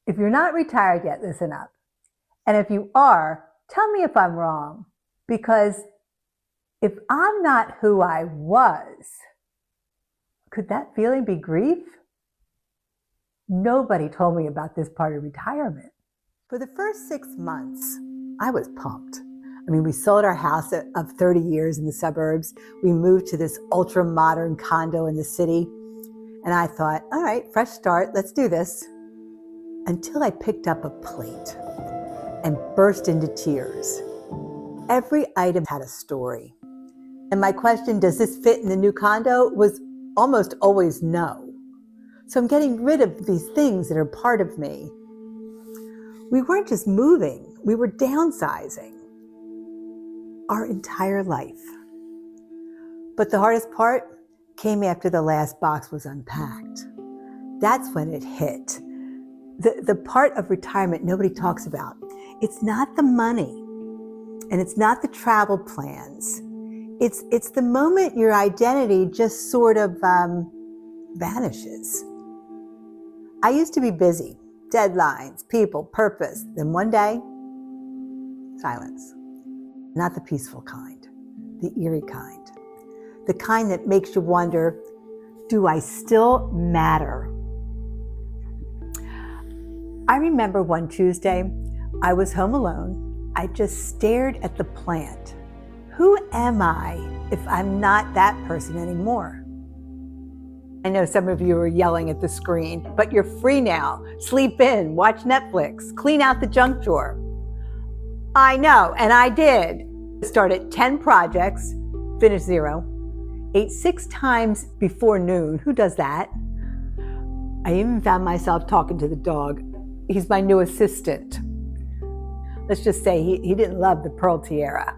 If you're not retired yet, listen up. And if you are, tell me if I'm wrong. Because if I'm not who I was, could that feeling be grief? Nobody told me about this part of retirement. For the first 6 months, I was pumped. We sold our house of 30 years in the suburbs. We moved to this ultra-modern condo in the city. And I thought, all right, fresh start, let's do this. Until I picked up a plate and burst into tears. Every item had a story. And my question, does this fit in the new condo, was almost always no. So I'm getting rid of these things that are part of me. We weren't just moving, we were downsizing our entire life. But the hardest part came after the last box was unpacked. That's when it hit. The part of retirement nobody talks about. It's not the money, and it's not the travel plans. It's the moment your identity just sort of vanishes. I used to be busy, deadlines, people, purpose. Then one day, silence. Not the peaceful kind, the eerie kind. The kind that makes you wonder, do I still matter? I remember one Tuesday, I was home alone. I just stared at the plant. Who am I if I'm not that person anymore? I know some of you are yelling at the screen, but you're free now. Sleep in, watch Netflix, clean out the junk drawer. I know, and I did. Started 10 projects, finished 0. Ate 6 times before noon. Who does that? I even found myself talking to the dog. He's my new assistant. Let's just say he didn't love the pearl tiara.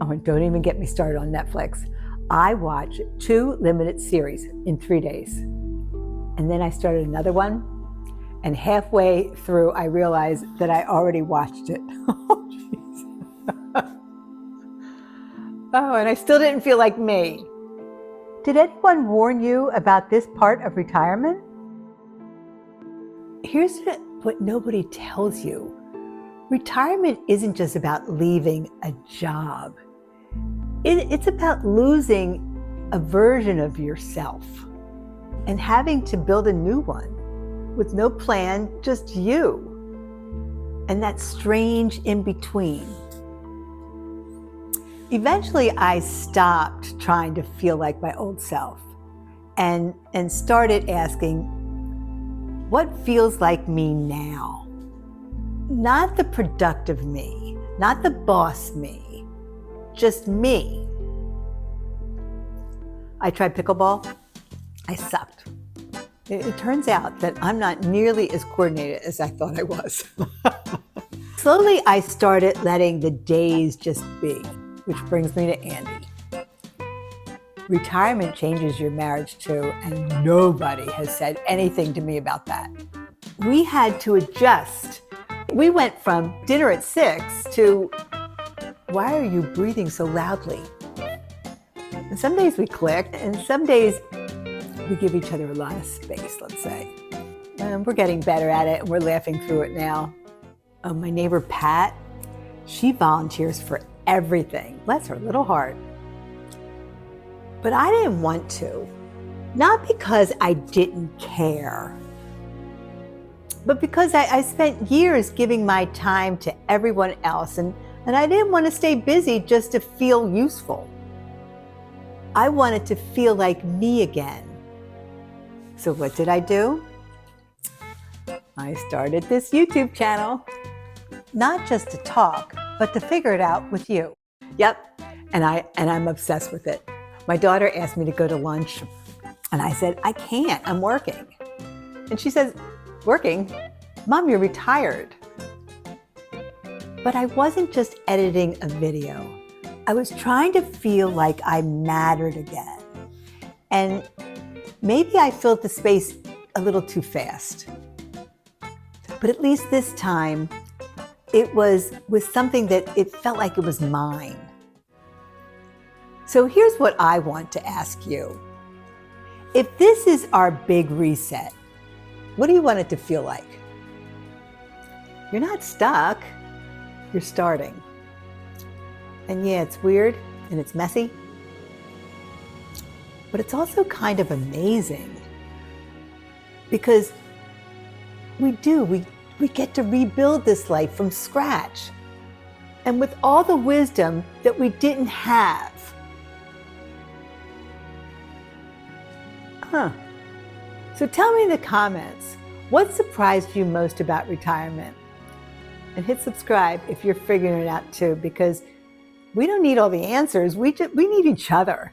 Oh, and don't even get me started on Netflix. I watched 2 limited series in 3 days. And then I started another one. And halfway through, I realized that I already watched it. Oh, jeez. Oh, and I still didn't feel like me. Did anyone warn you about this part of retirement? Here's what nobody tells you. Retirement isn't just about leaving a job. It's about losing a version of yourself and having to build a new one with no plan, just you. And that strange in between. Eventually, I stopped trying to feel like my old self and started asking, what feels like me now? Not the productive me, not the boss me, just me. I tried pickleball. I sucked. It turns out that I'm not nearly as coordinated as I thought I was. Slowly, I started letting the days just be, which brings me to Andy. Retirement changes your marriage too, and nobody has said anything to me about that. We had to adjust. We went from dinner at 6 to, why are you breathing so loudly? And some days we click, and some days we give each other a lot of space, let's say. And we're getting better at it, and we're laughing through it now. My neighbor Pat, she volunteers for everything. Bless her little heart. But I didn't want to. Not because I didn't care, but because I spent years giving my time to everyone else, and I didn't want to stay busy just to feel useful. I wanted to feel like me again. So what did I do? I started this YouTube channel, not just to talk, but to figure it out with you. Yep, and I'm obsessed with it. My daughter asked me to go to lunch, and I said, I can't, I'm working. And she says, working? Mom, you're retired. But I wasn't just editing a video. I was trying to feel like I mattered again. And maybe I filled the space a little too fast. But at least this time, it was with something that it felt like it was mine. So here's what I want to ask you. If this is our big reset, what do you want it to feel like? You're not stuck, you're starting. And yeah, it's weird and it's messy, but it's also kind of amazing because we get to rebuild this life from scratch and with all the wisdom that we didn't have. So tell me in the comments, what surprised you most about retirement? And hit subscribe if you're figuring it out too, because we don't need all the answers. We need each other.